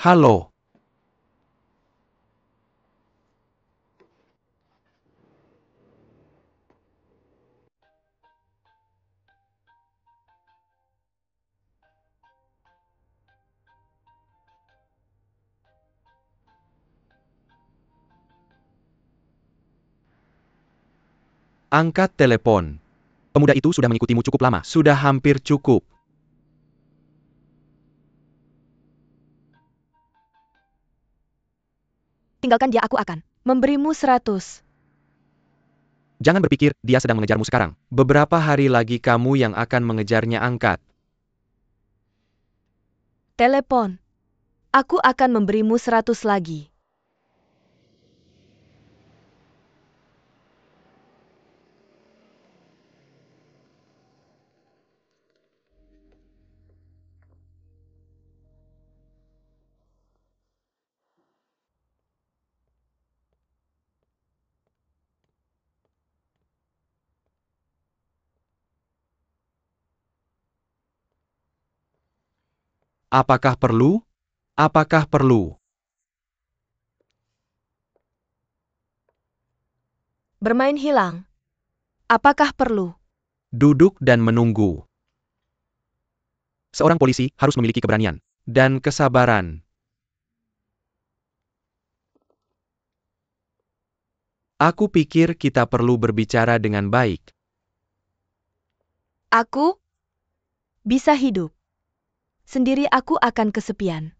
Halo. Angkat telepon. Pemuda itu sudah mengikutimu cukup lama. Sudah hampir cukup. Tinggalkan dia, aku akan memberimu 100. Jangan berpikir, dia sedang mengejarmu sekarang. Beberapa hari lagi kamu yang akan mengejarnya. Angkat. Telepon. Aku akan memberimu 100 lagi. Apakah perlu? Apakah perlu? Bermain hilang. Apakah perlu? Duduk dan menunggu. Seorang polisi harus memiliki keberanian dan kesabaran. Aku pikir kita perlu berbicara dengan baik. Aku bisa hidup. Sendiri aku akan kesepian.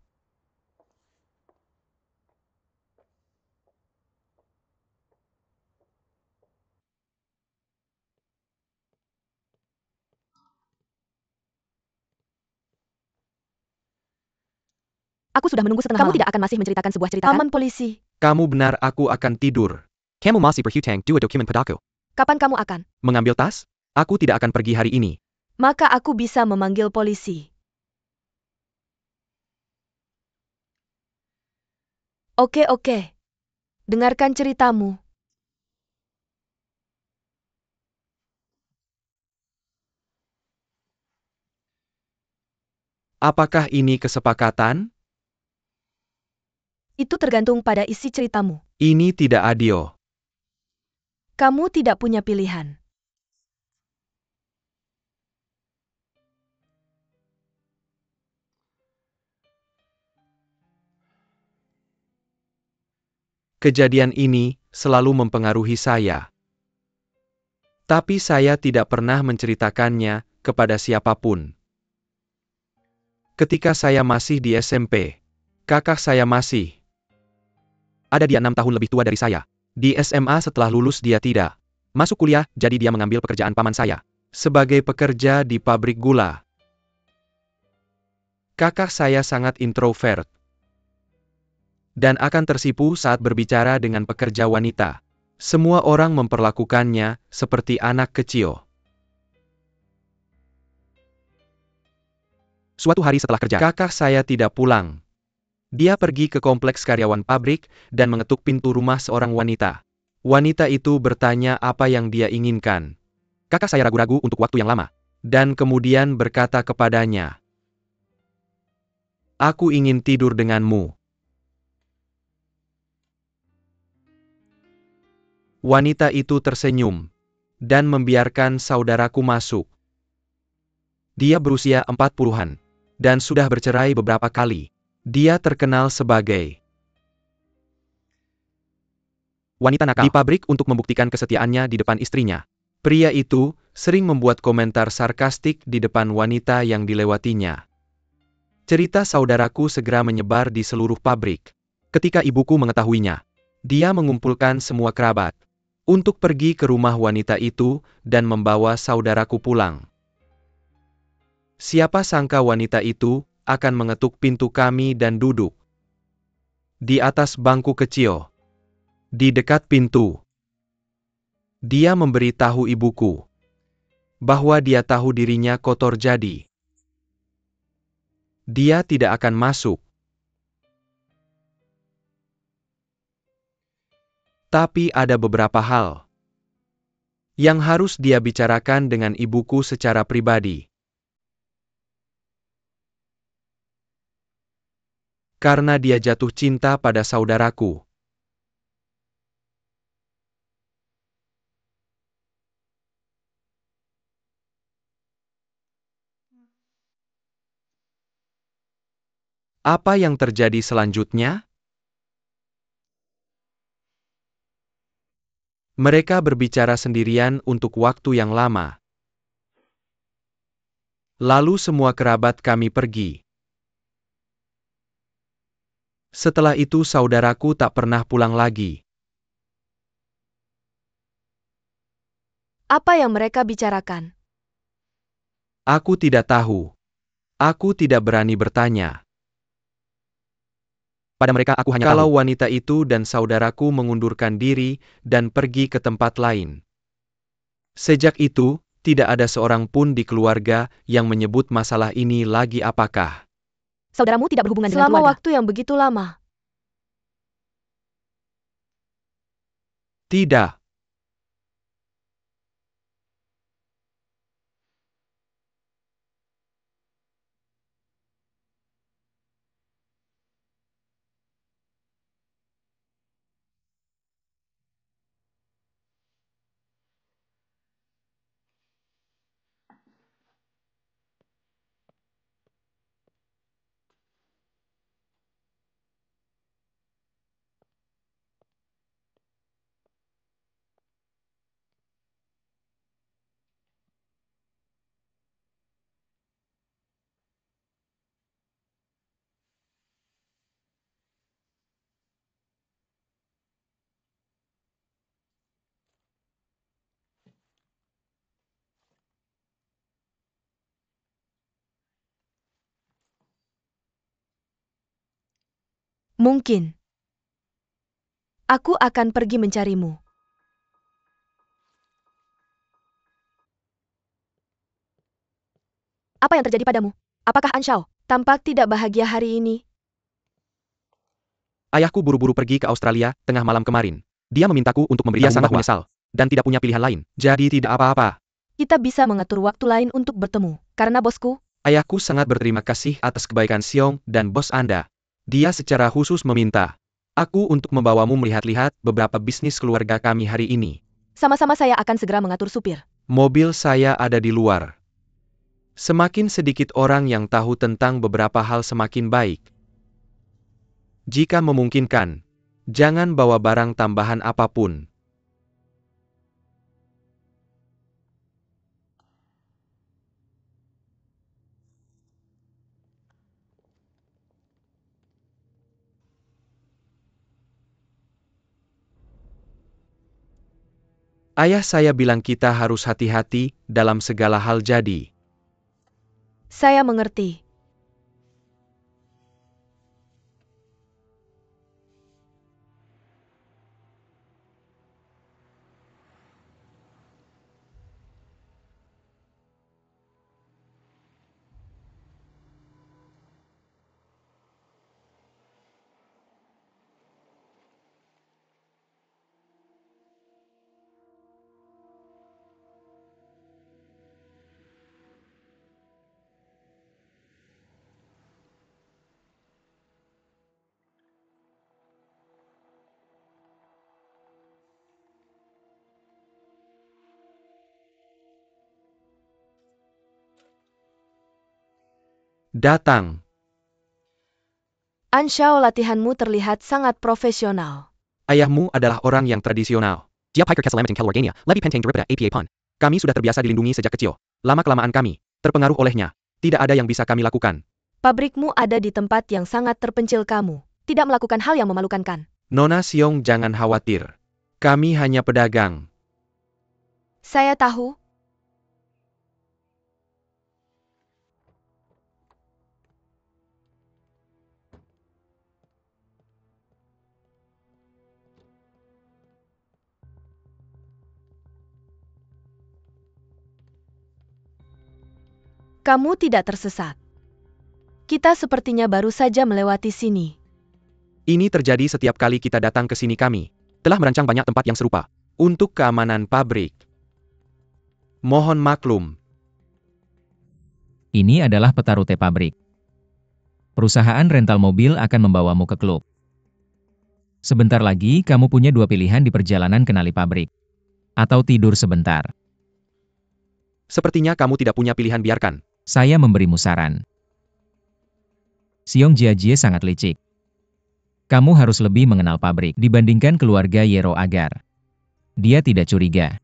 Aku sudah menunggu setengah malam. Kamu tidak akan masih menceritakan sebuah cerita, Paman polisi. Kamu benar, aku akan tidur. Kamu masih berhutang 2 dokumen padaku. Kapan kamu akan? Mengambil tas? Aku tidak akan pergi hari ini. Maka aku bisa memanggil polisi. Oke. Dengarkan ceritamu. Apakah ini kesepakatan? Itu tergantung pada isi ceritamu. Ini tidak adil. Kamu tidak punya pilihan. Kejadian ini selalu mempengaruhi saya. Tapi saya tidak pernah menceritakannya kepada siapapun. Ketika saya masih di SMP, kakak saya masih ada, dia 6 tahun lebih tua dari saya. Di SMA setelah lulus dia tidak masuk kuliah, jadi dia mengambil pekerjaan paman saya sebagai pekerja di pabrik gula. Kakak saya sangat introvert dan akan tersipu saat berbicara dengan pekerja wanita. Semua orang memperlakukannya seperti anak kecil. Suatu hari setelah kerja, kakak saya tidak pulang. Dia pergi ke kompleks karyawan pabrik dan mengetuk pintu rumah seorang wanita. Wanita itu bertanya apa yang dia inginkan. Kakak saya ragu-ragu untuk waktu yang lama, dan kemudian berkata kepadanya, "Aku ingin tidur denganmu." Wanita itu tersenyum dan membiarkan saudaraku masuk. Dia berusia 40-an dan sudah bercerai beberapa kali. Dia terkenal sebagai wanita nakal di pabrik untuk membuktikan kesetiaannya di depan istrinya. Pria itu sering membuat komentar sarkastik di depan wanita yang dilewatinya. Cerita saudaraku segera menyebar di seluruh pabrik. Ketika ibuku mengetahuinya, dia mengumpulkan semua kerabat untuk pergi ke rumah wanita itu dan membawa saudaraku pulang. Siapa sangka wanita itu akan mengetuk pintu kami dan duduk di atas bangku kecil di dekat pintu. Dia memberitahu ibuku bahwa dia tahu dirinya kotor, jadi dia tidak akan masuk. Tapi ada beberapa hal yang harus dia bicarakan dengan ibuku secara pribadi. Karena dia jatuh cinta pada saudaraku. Apa yang terjadi selanjutnya? Mereka berbicara sendirian untuk waktu yang lama. Lalu semua kerabat kami pergi. Setelah itu saudaraku tak pernah pulang lagi. Apa yang mereka bicarakan? Aku tidak tahu. Aku tidak berani bertanya. Pada mereka aku hanya tahu. Kalau wanita itu dan saudaraku mengundurkan diri dan pergi ke tempat lain. Sejak itu, tidak ada seorang pun di keluarga yang menyebut masalah ini lagi. Apakah Saudaramu tidak berhubungan dengan keluarga? Selama waktu yang begitu lama. Tidak. Mungkin. Aku akan pergi mencarimu. Apa yang terjadi padamu? Apakah Anshao tampak tidak bahagia hari ini? Ayahku buru-buru pergi ke Australia tengah malam kemarin. Dia memintaku untuk memberi dia sangat menyesal dan tidak punya pilihan lain. Jadi tidak apa-apa. Kita bisa mengatur waktu lain untuk bertemu. Karena bosku, Ayahku sangat berterima kasih atas kebaikan Xiong dan bos Anda. Dia secara khusus meminta aku untuk membawamu melihat-lihat beberapa bisnis keluarga kami hari ini. sama-sama saya akan segera mengatur supir. Mobil saya ada di luar. Semakin sedikit orang yang tahu tentang beberapa hal semakin baik. Jika memungkinkan, jangan bawa barang tambahan apapun. Ayah saya bilang kita harus hati-hati dalam segala hal jadi. Saya mengerti. Datang. Anshao, latihanmu terlihat sangat profesional. Ayahmu adalah orang yang tradisional. Jiap Hiker Keselamat Kelorgania, Levi Pentang Daripada APA Pun. Kami sudah terbiasa dilindungi sejak kecil. Lama-kelamaan kami terpengaruh olehnya. Tidak ada yang bisa kami lakukan. Pabrikmu ada di tempat yang sangat terpencil, kamu tidak melakukan hal yang memalukan kan? Nona Xiong, jangan khawatir. Kami hanya pedagang. Saya tahu. Kamu tidak tersesat. Kita sepertinya baru saja melewati sini. Ini terjadi setiap kali kita datang ke sini. Kami telah merancang banyak tempat yang serupa untuk keamanan pabrik. Mohon maklum. Ini adalah peta rute pabrik. Perusahaan rental mobil akan membawamu ke klub. Sebentar lagi, kamu punya dua pilihan di perjalanan kenali pabrik. Atau tidur sebentar. Sepertinya kamu tidak punya pilihan, biarkan. Saya memberimu saran. Xiong Jiajie sangat licik. Kamu harus lebih mengenal pabrik dibandingkan keluarga Yero Agar. Dia tidak curiga.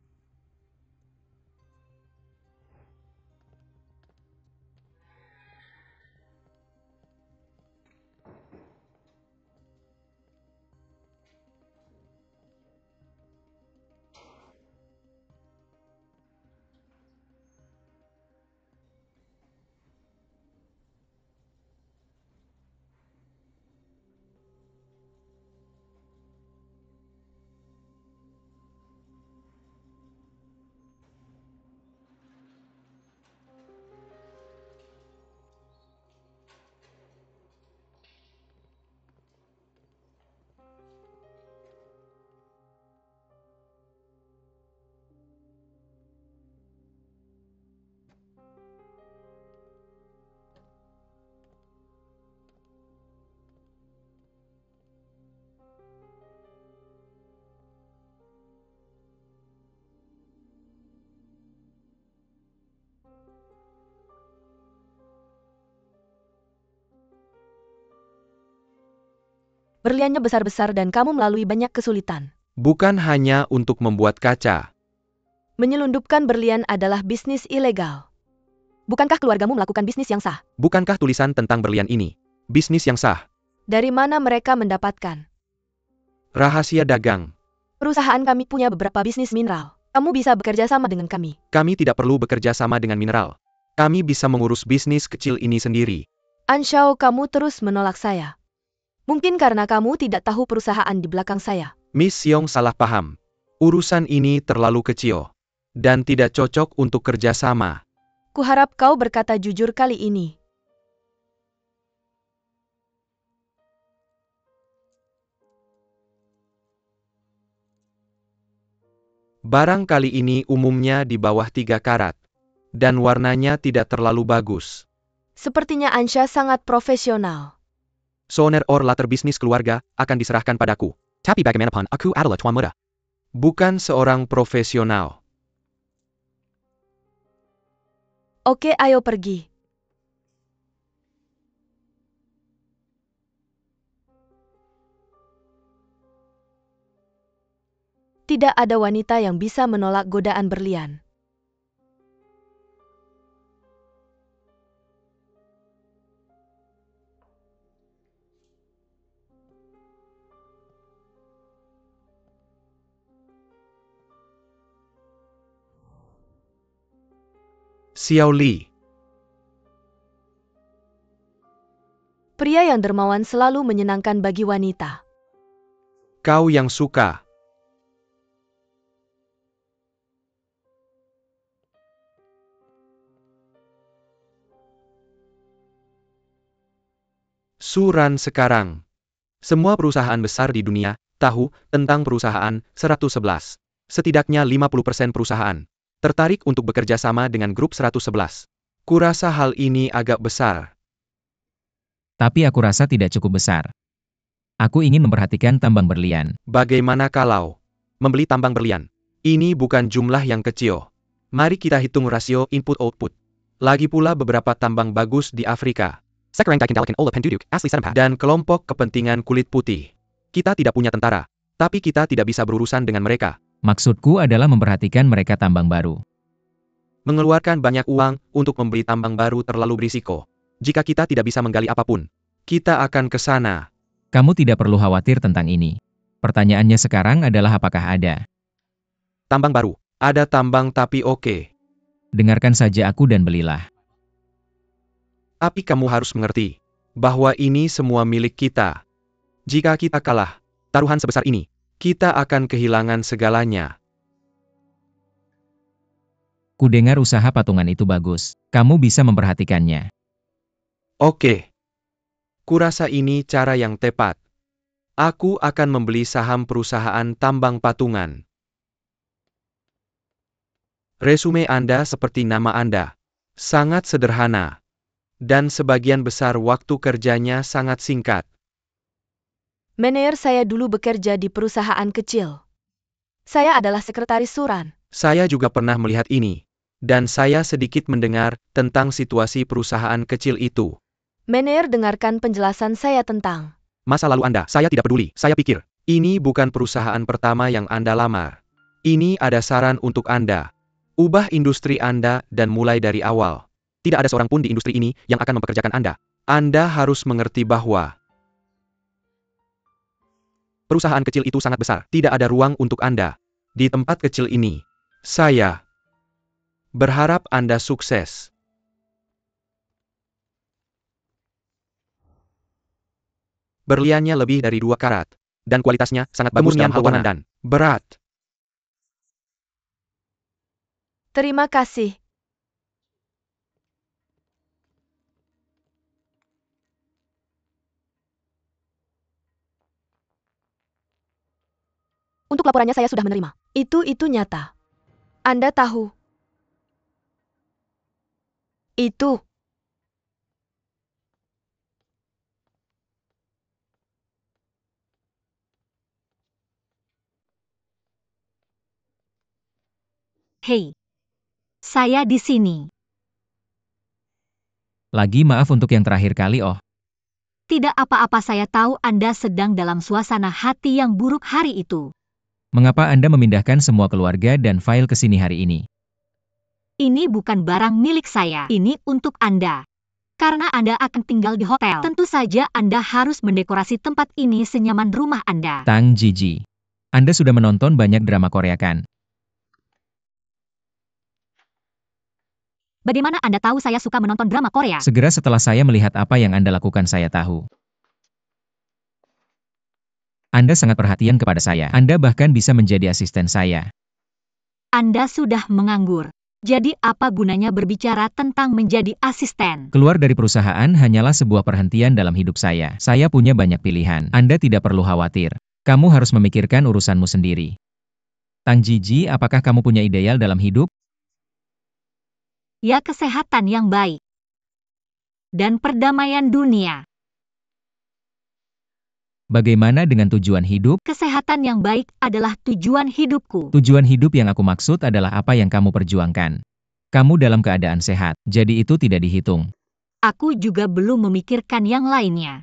Berliannya besar-besar dan kamu melalui banyak kesulitan. Bukan hanya untuk membuat kaca. Menyelundupkan berlian adalah bisnis ilegal. Bukankah keluargamu melakukan bisnis yang sah? Bukankah tulisan tentang berlian ini bisnis yang sah? Dari mana mereka mendapatkan? Rahasia dagang. Perusahaan kami punya beberapa bisnis mineral. Kamu bisa bekerja sama dengan kami. Kami tidak perlu bekerja sama dengan mineral. Kami bisa mengurus bisnis kecil ini sendiri. Anshao, kamu terus menolak saya. Mungkin karena kamu tidak tahu perusahaan di belakang saya. Miss Xiong salah paham. Urusan ini terlalu kecil. Dan tidak cocok untuk kerja sama. Kuharap kau berkata jujur kali ini. Barang kali ini umumnya di bawah 3 karat. Dan warnanya tidak terlalu bagus. Sepertinya Ansha sangat profesional. Soner or latar bisnis keluarga akan diserahkan padaku. Tapi bagaimanapun aku adalah tuan muda. Bukan seorang profesional. Oke, ayo pergi. Tidak ada wanita yang bisa menolak godaan berlian. Xiao Li. Pria yang dermawan selalu menyenangkan bagi wanita. Kau yang suka. Suran sekarang. Semua perusahaan besar di dunia tahu tentang perusahaan 111. Setidaknya 50% perusahaan tertarik untuk bekerja sama dengan grup 111. Kurasa hal ini agak besar. Tapi aku rasa tidak cukup besar. Aku ingin memperhatikan tambang berlian. Bagaimana kalau membeli tambang berlian? Ini bukan jumlah yang kecil. Mari kita hitung rasio input-output. Lagi pula beberapa tambang bagus di Afrika. Sekarang Daikin Ola Penduduk, asli Sedempat. Dan kelompok kepentingan kulit putih. Kita tidak punya tentara. Tapi kita tidak bisa berurusan dengan mereka. Maksudku adalah memperhatikan mereka tambang baru. Mengeluarkan banyak uang untuk membeli tambang baru terlalu berisiko. Jika kita tidak bisa menggali apapun, kita akan ke sana. Kamu tidak perlu khawatir tentang ini. Pertanyaannya sekarang adalah apakah ada. Tambang baru. Ada tambang tapi oke. Dengarkan saja aku dan belilah. Tapi kamu harus mengerti bahwa ini semua milik kita. Jika kita kalah taruhan sebesar ini, kita akan kehilangan segalanya. Kudengar usaha patungan itu bagus. Kamu bisa memperhatikannya. Oke. Kurasa ini cara yang tepat. Aku akan membeli saham perusahaan tambang patungan. Resume Anda seperti nama Anda. Sangat sederhana. Dan sebagian besar waktu kerjanya sangat singkat. Meneer, saya dulu bekerja di perusahaan kecil. Saya adalah sekretaris Suran. Saya juga pernah melihat ini. Dan saya sedikit mendengar tentang situasi perusahaan kecil itu. Meneer, dengarkan penjelasan saya tentang Masa lalu Anda, saya tidak peduli. Saya pikir, ini bukan perusahaan pertama yang Anda lamar. Ini ada saran untuk Anda. Ubah industri Anda dan mulai dari awal. Tidak ada seorang pun di industri ini yang akan mempekerjakan Anda. Anda harus mengerti bahwa perusahaan kecil itu sangat besar. Tidak ada ruang untuk Anda. Di tempat kecil ini, saya berharap Anda sukses. Berliannya lebih dari 2 karat. Dan kualitasnya sangat bagus dalam hal warna dan berat. terima kasih. Untuk laporannya saya sudah menerima. Itu nyata. Anda tahu. Itu. Hei, saya di sini. Lagi maaf untuk yang terakhir kali, Oh. Tidak apa-apa, saya tahu Anda sedang dalam suasana hati yang buruk hari itu. Mengapa Anda memindahkan semua keluarga dan file ke sini hari ini? Ini bukan barang milik saya, ini untuk Anda. Karena Anda akan tinggal di hotel, tentu saja Anda harus mendekorasi tempat ini senyaman rumah Anda. Tang Jiji. Anda sudah menonton banyak drama Korea kan? Bagaimana Anda tahu saya suka menonton drama Korea? Segera setelah saya melihat apa yang Anda lakukan saya tahu. Anda sangat perhatian kepada saya. Anda bahkan bisa menjadi asisten saya. Anda sudah menganggur. Jadi apa gunanya berbicara tentang menjadi asisten? Keluar dari perusahaan hanyalah sebuah perhentian dalam hidup saya. Saya punya banyak pilihan. Anda tidak perlu khawatir. Kamu harus memikirkan urusanmu sendiri. Tang Jiji, apakah kamu punya ideal dalam hidup? Ya, kesehatan yang baik. Dan perdamaian dunia. Bagaimana dengan tujuan hidup? Kesehatan yang baik adalah tujuan hidupku. Tujuan hidup yang aku maksud adalah apa yang kamu perjuangkan. Kamu dalam keadaan sehat, jadi itu tidak dihitung. Aku juga belum memikirkan yang lainnya.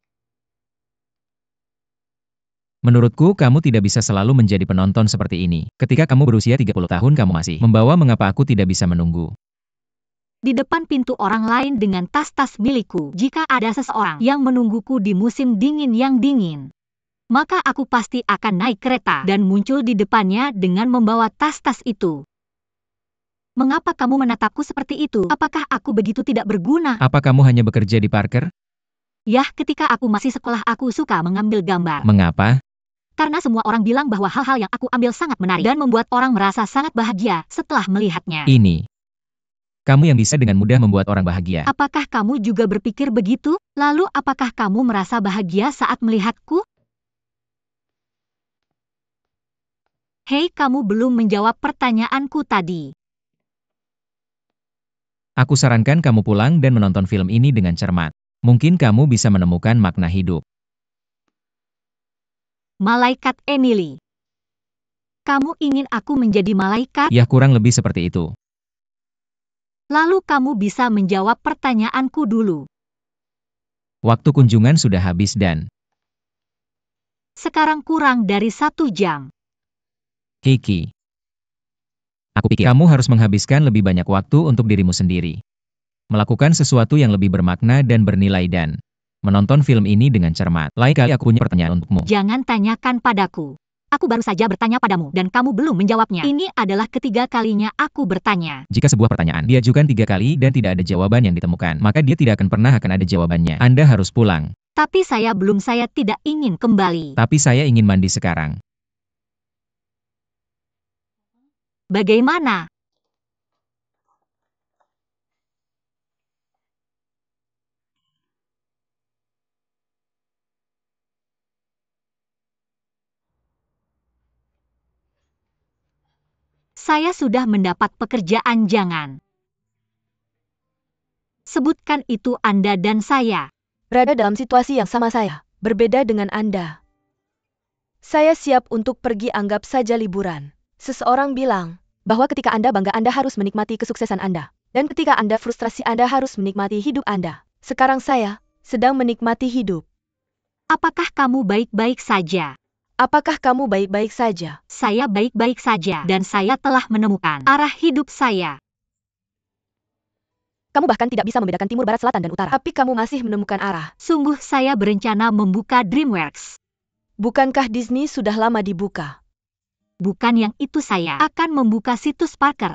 Menurutku, kamu tidak bisa selalu menjadi penonton seperti ini. Ketika kamu berusia 30 tahun kamu masih membawa mengapa aku tidak bisa menunggu. Di depan pintu orang lain dengan tas-tas milikku, jika ada seseorang yang menungguku di musim dingin yang dingin, maka aku pasti akan naik kereta dan muncul di depannya dengan membawa tas-tas itu. Mengapa kamu menatapku seperti itu? Apakah aku begitu tidak berguna? Apa kamu hanya bekerja di Parker? Yah, ketika aku masih sekolah aku suka mengambil gambar. Mengapa? Karena semua orang bilang bahwa hal-hal yang aku ambil sangat menarik dan membuat orang merasa sangat bahagia setelah melihatnya. Ini. Kamu yang bisa dengan mudah membuat orang bahagia. Apakah kamu juga berpikir begitu? Lalu apakah kamu merasa bahagia saat melihatku? Hei, kamu belum menjawab pertanyaanku tadi. Aku sarankan kamu pulang dan menonton film ini dengan cermat. Mungkin kamu bisa menemukan makna hidup. Malaikat Emily. Kamu ingin aku menjadi malaikat? Ya, kurang lebih seperti itu. Lalu kamu bisa menjawab pertanyaanku dulu. Waktu kunjungan sudah habis dan... Sekarang kurang dari 1 jam. Kiki. Aku pikir kamu harus menghabiskan lebih banyak waktu untuk dirimu sendiri. Melakukan sesuatu yang lebih bermakna dan bernilai dan... menonton film ini dengan cermat. Lain kali aku punya pertanyaan untukmu. Jangan tanyakan padaku. Aku baru saja bertanya padamu dan kamu belum menjawabnya. Ini adalah ketiga kalinya aku bertanya. Jika sebuah pertanyaan diajukan 3 kali dan tidak ada jawaban yang ditemukan, maka dia tidak akan pernah ada jawabannya. Anda harus pulang. Tapi saya tidak ingin kembali. Tapi saya ingin mandi sekarang. Bagaimana? Saya sudah mendapat pekerjaan, jangan. Sebutkan itu Anda dan saya. Berada dalam situasi yang sama saya, berbeda dengan Anda. Saya siap untuk pergi anggap saja liburan. Seseorang bilang bahwa ketika Anda bangga Anda harus menikmati kesuksesan Anda. Dan ketika Anda frustrasi Anda harus menikmati hidup Anda. Sekarang saya sedang menikmati hidup. Apakah kamu baik-baik saja? Apakah kamu baik-baik saja? Saya baik-baik saja dan saya telah menemukan arah hidup saya. Kamu bahkan tidak bisa membedakan timur, barat, selatan, dan utara. Tapi kamu masih menemukan arah. Sungguh saya berencana membuka DreamWorks. Bukankah Disney sudah lama dibuka? Bukan yang itu, saya akan membuka situs Parker.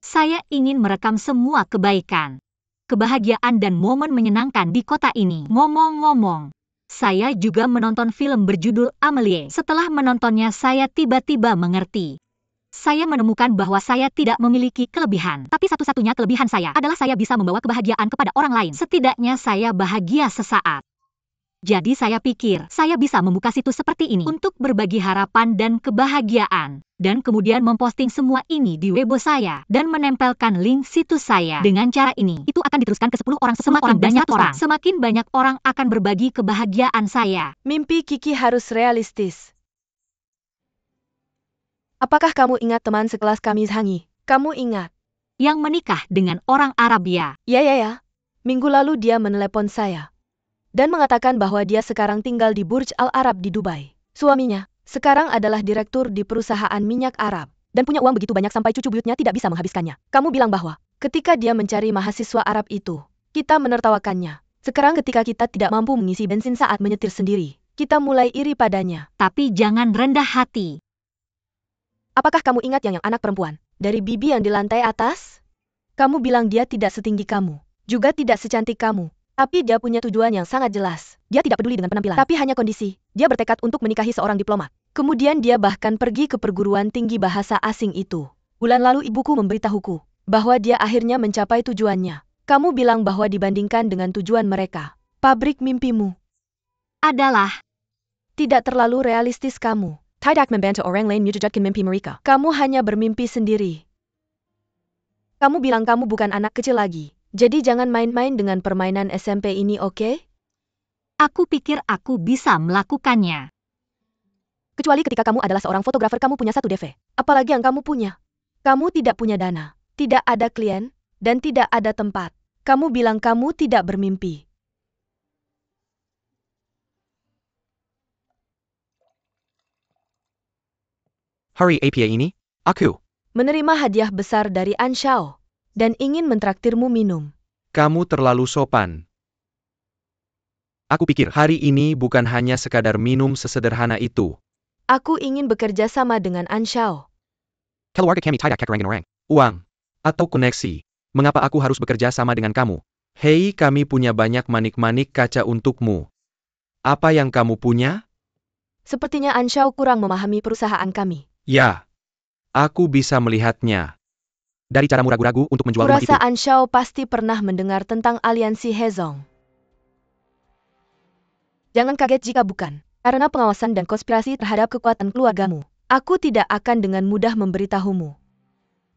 Saya ingin merekam semua kebaikan, kebahagiaan dan momen menyenangkan di kota ini. Ngomong-ngomong, saya juga menonton film berjudul Amelie. Setelah menontonnya saya tiba-tiba mengerti. Saya menemukan bahwa saya tidak memiliki kelebihan. Tapi satu-satunya kelebihan saya adalah saya bisa membawa kebahagiaan kepada orang lain. Setidaknya saya bahagia sesaat. Jadi saya pikir saya bisa membuka situs seperti ini untuk berbagi harapan dan kebahagiaan. Dan kemudian memposting semua ini di Weibo saya. Dan menempelkan link situs saya. Dengan cara ini, itu akan diteruskan ke 10 orang. Semakin banyak orang akan berbagi kebahagiaan saya. Mimpi Kiki harus realistis. Apakah kamu ingat teman sekelas kami Hangi? Kamu ingat? Yang menikah dengan orang Arabia. Ya. Minggu lalu dia menelepon saya. Dan mengatakan bahwa dia sekarang tinggal di Burj Al Arab di Dubai. Suaminya sekarang adalah direktur di perusahaan minyak Arab. Dan punya uang begitu banyak sampai cucu buyutnya tidak bisa menghabiskannya. Kamu bilang bahwa ketika dia mencari mahasiswa Arab itu, kita menertawakannya. Sekarang ketika kita tidak mampu mengisi bensin saat menyetir sendiri, kita mulai iri padanya. Tapi jangan rendah hati. Apakah kamu ingat yang anak perempuan dari Bibi yang di lantai atas? Kamu bilang dia tidak setinggi kamu, juga tidak secantik kamu. Tapi dia punya tujuan yang sangat jelas. Dia tidak peduli dengan penampilan, tapi hanya kondisi. Dia bertekad untuk menikahi seorang diplomat. Kemudian dia bahkan pergi ke perguruan tinggi bahasa asing itu. Bulan lalu ibuku memberitahuku bahwa dia akhirnya mencapai tujuannya. Kamu bilang bahwa dibandingkan dengan tujuan mereka, pabrik mimpimu adalah tidak terlalu realistis kamu. Tidak membantu orang lain mewujudkan mimpi mereka. Kamu hanya bermimpi sendiri. Kamu bilang kamu bukan anak kecil lagi. Jadi jangan main-main dengan permainan SMP ini, oke? Aku pikir aku bisa melakukannya. Kecuali ketika kamu adalah seorang fotografer, kamu punya 1 DV. Apalagi yang kamu punya? Kamu tidak punya dana, tidak ada klien, dan tidak ada tempat. Kamu bilang kamu tidak bermimpi. Hari apa ini? Aku menerima hadiah besar dari Anshao dan ingin mentraktirmu minum. Kamu terlalu sopan. Aku pikir hari ini bukan hanya sekadar minum sesederhana itu. Aku ingin bekerja sama dengan Anshao. Keluarga kami tidak kekurangan orang, uang, atau koneksi. Mengapa aku harus bekerja sama dengan kamu? Hei, kami punya banyak manik-manik kaca untukmu. Apa yang kamu punya? Sepertinya Anshao kurang memahami perusahaan kami. Ya, aku bisa melihatnya. Dari caramu ragu-ragu untuk menjual rumah itu. Kurasa Anshao pasti pernah mendengar tentang aliansi Hezong. Jangan kaget jika bukan. Karena pengawasan dan konspirasi terhadap kekuatan keluargamu. Aku tidak akan dengan mudah memberitahumu.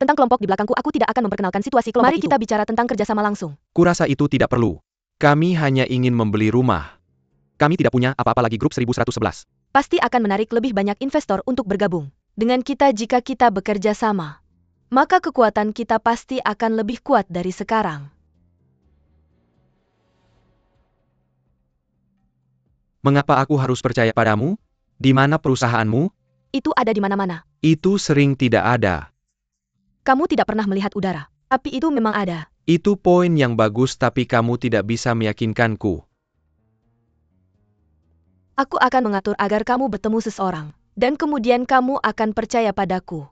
Tentang kelompok di belakangku, aku tidak akan memperkenalkan situasi kelompok itu. Mari kita bicara tentang kerjasama langsung. Kurasa itu tidak perlu. Kami hanya ingin membeli rumah. Kami tidak punya apa-apa lagi grup 1111. Pasti akan menarik lebih banyak investor untuk bergabung dengan kita jika kita bekerja sama. Maka kekuatan kita pasti akan lebih kuat dari sekarang. Mengapa aku harus percaya padamu? Di mana perusahaanmu? Itu ada di mana-mana. Itu sering tidak ada. Kamu tidak pernah melihat udara, tapi itu memang ada. Itu poin yang bagus, tapi kamu tidak bisa meyakinkanku. Aku akan mengatur agar kamu bertemu seseorang, dan kemudian kamu akan percaya padaku.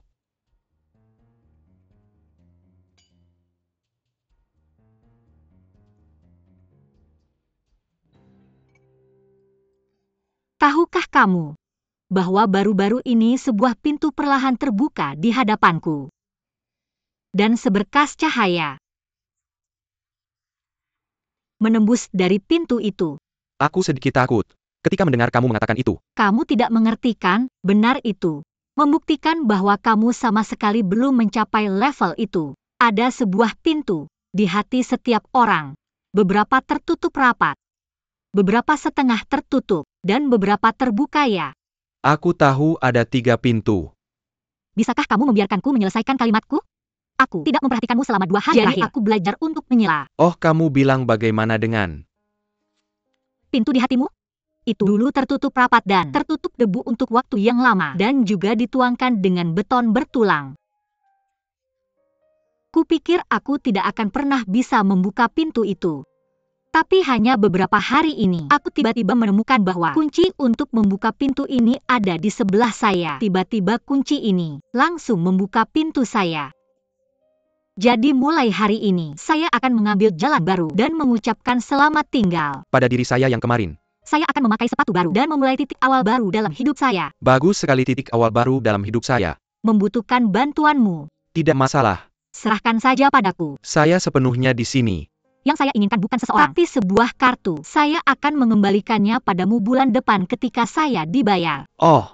Tahukah kamu bahwa baru-baru ini sebuah pintu perlahan terbuka di hadapanku? Dan seberkas cahaya menembus dari pintu itu. Aku sedikit takut ketika mendengar kamu mengatakan itu. Kamu tidak mengerti kan? Benar itu. Membuktikan bahwa kamu sama sekali belum mencapai level itu. Ada sebuah pintu di hati setiap orang Beberapa tertutup rapat, beberapa setengah tertutup, dan beberapa terbuka ya. Aku tahu ada 3 pintu. Bisakah kamu membiarkanku menyelesaikan kalimatku? Aku tidak memperhatikanmu selama 2 hari terakhir. Aku belajar untuk menyela. Oh, kamu bilang bagaimana dengan Pintu di hatimu? Itu dulu tertutup rapat dan tertutup debu untuk waktu yang lama dan juga dituangkan dengan beton bertulang. Kupikir aku tidak akan pernah bisa membuka pintu itu. Tapi hanya beberapa hari ini, aku tiba-tiba menemukan bahwa kunci untuk membuka pintu ini ada di sebelah saya. Tiba-tiba kunci ini langsung membuka pintu saya. Jadi mulai hari ini, saya akan mengambil jalan baru dan mengucapkan selamat tinggal. pada diri saya yang kemarin? Saya akan memakai sepatu baru dan memulai titik awal baru dalam hidup saya. Bagus sekali, titik awal baru dalam hidup saya. Membutuhkan bantuanmu. Tidak masalah. Serahkan saja padaku. Saya sepenuhnya di sini. Yang saya inginkan bukan seseorang, tapi sebuah kartu. Saya akan mengembalikannya padamu bulan depan ketika saya dibayar. Oh,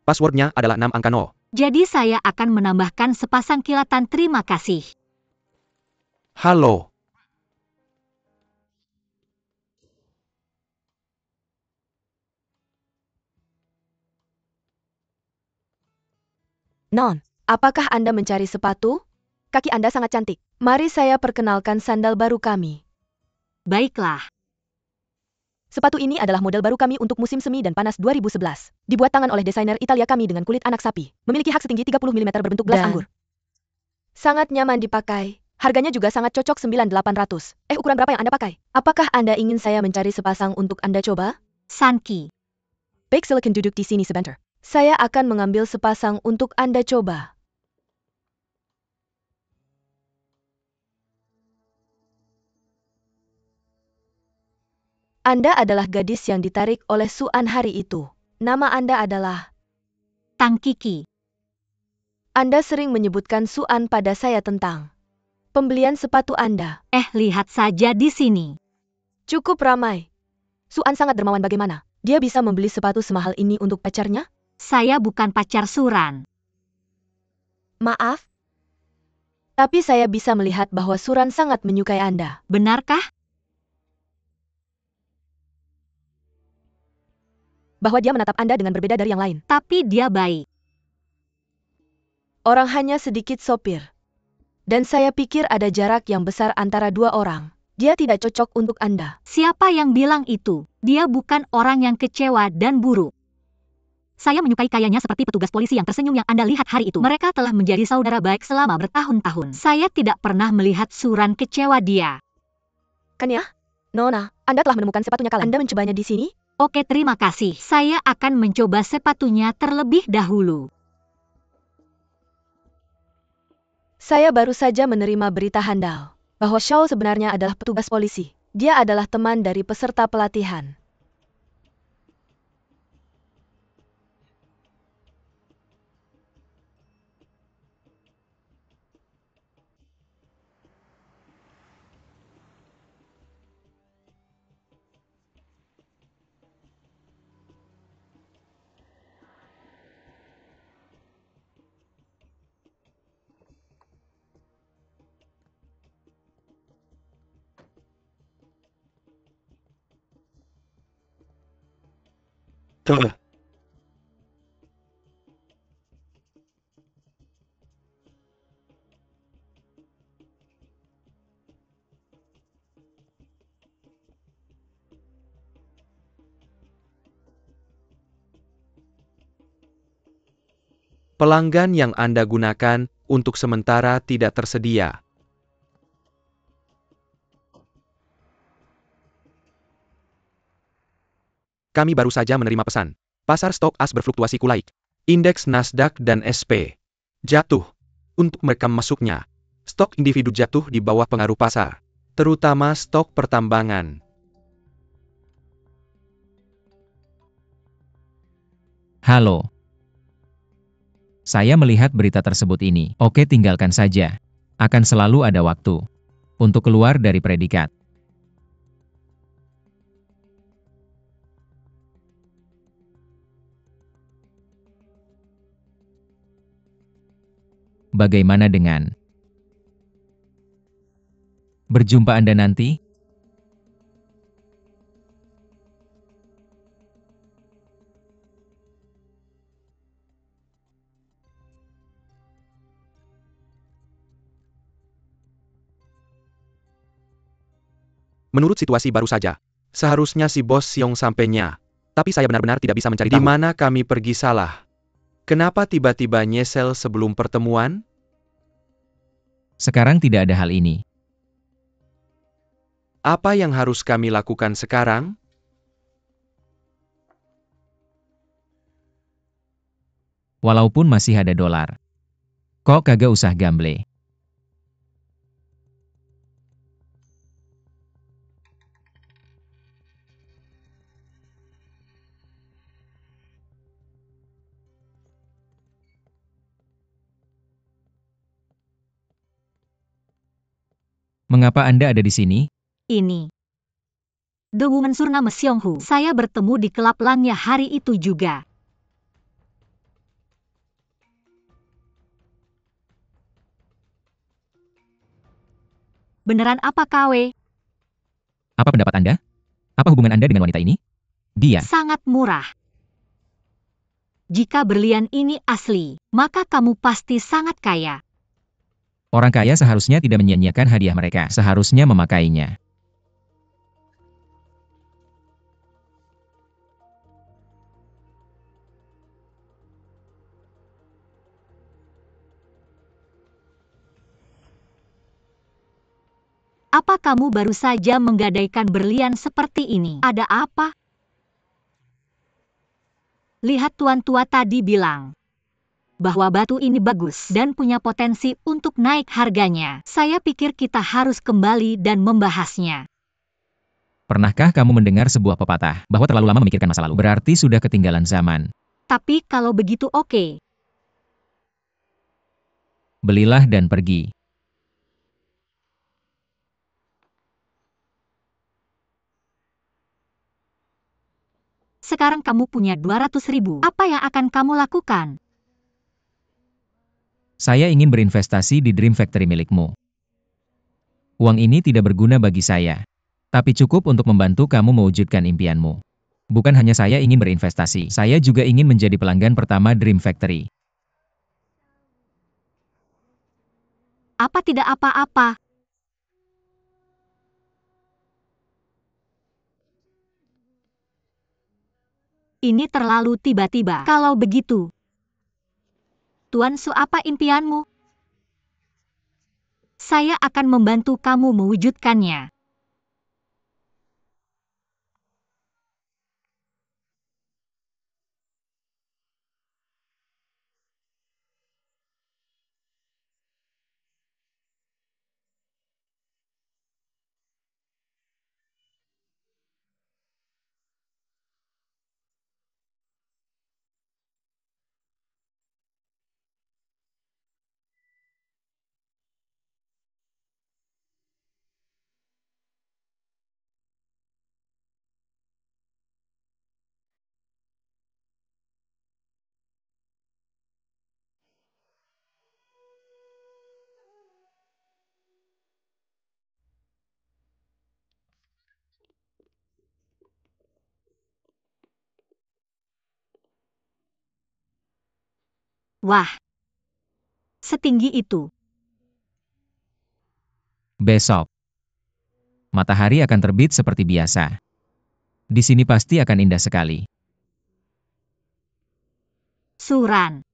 passwordnya adalah 6 angka 0. Jadi saya akan menambahkan sepasang kilatan terima kasih. Halo. Non, apakah Anda mencari sepatu? Kaki Anda sangat cantik. Mari saya perkenalkan sandal baru kami. Baiklah. Sepatu ini adalah model baru kami untuk musim semi dan panas 2011. Dibuat tangan oleh desainer Italia kami dengan kulit anak sapi. Memiliki hak setinggi 30 mm berbentuk gelas anggur. Sangat nyaman dipakai. Harganya juga sangat cocok 9.800. Ukuran berapa yang Anda pakai? Apakah Anda ingin saya mencari sepasang untuk Anda coba? Sanki. Baik, silakan duduk di sini sebentar. Saya akan mengambil sepasang untuk Anda coba. Anda adalah gadis yang ditarik oleh Suan hari itu. Nama Anda adalah... Tang Kiki. Anda sering menyebutkan Suan pada saya tentang pembelian sepatu Anda. Lihat saja di sini. Cukup ramai. Suan sangat dermawan bagaimana? Dia bisa membeli sepatu semahal ini untuk pacarnya? Saya bukan pacar Suran. Maaf. Tapi saya bisa melihat bahwa Suran sangat menyukai Anda. Benarkah? Bahwa dia menatap Anda dengan berbeda dari yang lain. Tapi dia baik. Orang hanya sedikit sopir. Dan saya pikir ada jarak yang besar antara dua orang. Dia tidak cocok untuk Anda. Siapa yang bilang itu? Dia bukan orang yang kecewa dan buruk. Saya menyukai kayaknya seperti petugas polisi yang tersenyum yang Anda lihat hari itu. Mereka telah menjadi saudara baik selama bertahun-tahun. Saya tidak pernah melihat Suran kecewa dia. Kan ya? Nona, Anda telah menemukan sepatunya kala Anda mencobanya di sini? Oke, terima kasih. Saya akan mencoba sepatunya terlebih dahulu. Saya baru saja menerima berita handal bahwa Shaw sebenarnya adalah petugas polisi. Dia adalah teman dari peserta pelatihan. Tuh. Pelanggan yang Anda gunakan untuk sementara tidak tersedia. Kami baru saja menerima pesan. Pasar stok as berfluktuasi kulaik. Indeks Nasdaq dan SP jatuh. Untuk merekam masuknya, stok individu jatuh di bawah pengaruh pasar, terutama stok pertambangan. Halo. Saya melihat berita tersebut ini. Oke, tinggalkan saja. Akan selalu ada waktu untuk keluar dari predikat. Bagaimana dengan berjumpa Anda nanti? Menurut situasi baru saja, seharusnya si bos Siong sampainya. Tapi saya benar-benar tidak bisa mencari tahu. Di mana kami pergi salah? Kenapa tiba-tiba nyesel sebelum pertemuan? Sekarang tidak ada hal ini. Apa yang harus kami lakukan sekarang? Walaupun masih ada dolar. Kok kagak usah gamble? Mengapa Anda ada di sini? Ini. The Woman Surname Seonghu. Saya bertemu di klub Langnya hari itu juga. Beneran apa KW? Apa pendapat Anda? Apa hubungan Anda dengan wanita ini? Dia. Sangat murah. Jika berlian ini asli, maka kamu pasti sangat kaya. Orang kaya seharusnya tidak menyia-nyiakan hadiah mereka. Seharusnya memakainya. Apa kamu baru saja menggadaikan berlian seperti ini? Ada apa? Lihat tuan tua tadi bilang bahwa batu ini bagus dan punya potensi untuk naik harganya. Saya pikir kita harus kembali dan membahasnya. Pernahkah kamu mendengar sebuah pepatah bahwa terlalu lama memikirkan masa lalu berarti sudah ketinggalan zaman? Tapi kalau begitu oke. Belilah dan pergi. Sekarang kamu punya 200.000. Apa yang akan kamu lakukan? Saya ingin berinvestasi di Dream Factory milikmu. Uang ini tidak berguna bagi saya, tapi cukup untuk membantu kamu mewujudkan impianmu. Bukan hanya saya ingin berinvestasi, saya juga ingin menjadi pelanggan pertama Dream Factory. Apa tidak apa-apa? Ini terlalu tiba-tiba. Kalau begitu, Tuan Su, apa impianmu? Saya akan membantu kamu mewujudkannya. Wah, setinggi itu. Besok, matahari akan terbit seperti biasa. Di sini pasti akan indah sekali. Suran.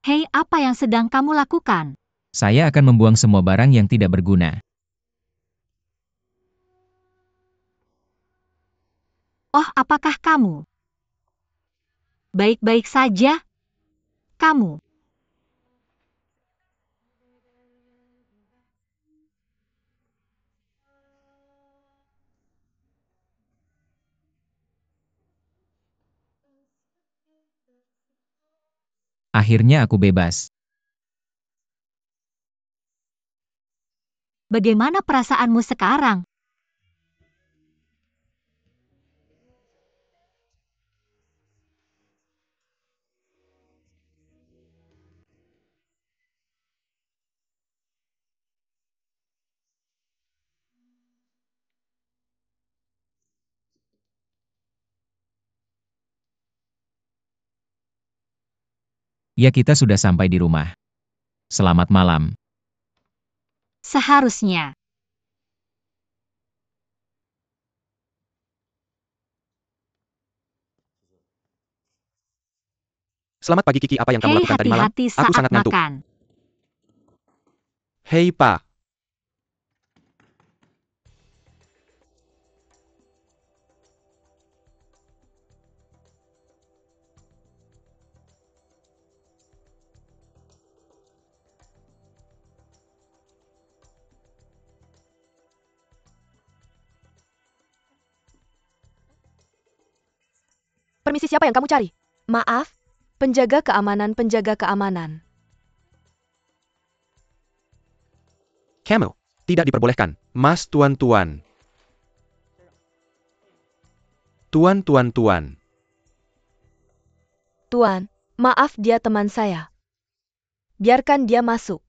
Hei, apa yang sedang kamu lakukan? Saya akan membuang semua barang yang tidak berguna. Oh, apakah kamu baik-baik saja? Kamu. Akhirnya aku bebas. Bagaimana perasaanmu sekarang? Ya, kita sudah sampai di rumah. Selamat malam. Seharusnya. Selamat pagi Kiki, apa yang kamu Hei, lakukan tadi malam? hati-hati Aku saat sangat ngantuk. makan. Hei Pak, Permisi, siapa yang kamu cari? Maaf, penjaga keamanan, penjaga keamanan. Camel. Tidak diperbolehkan. Mas tuan-tuan. Tuan. Tuan, maaf, dia teman saya. Biarkan dia masuk.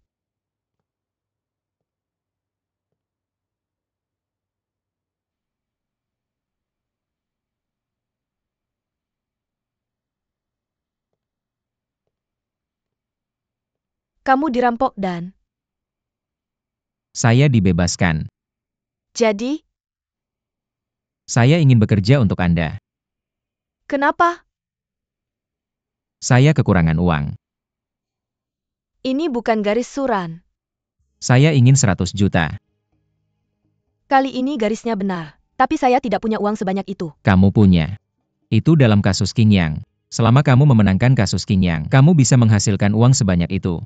Kamu dirampok dan... Saya dibebaskan. Jadi, Saya ingin bekerja untuk Anda. kenapa? Saya kekurangan uang. Ini bukan garis suran. Saya ingin 100 juta. Kali ini garisnya benar. Tapi saya tidak punya uang sebanyak itu. Kamu punya. Itu dalam kasus King Yang. Selama kamu memenangkan kasus King Yang, kamu bisa menghasilkan uang sebanyak itu.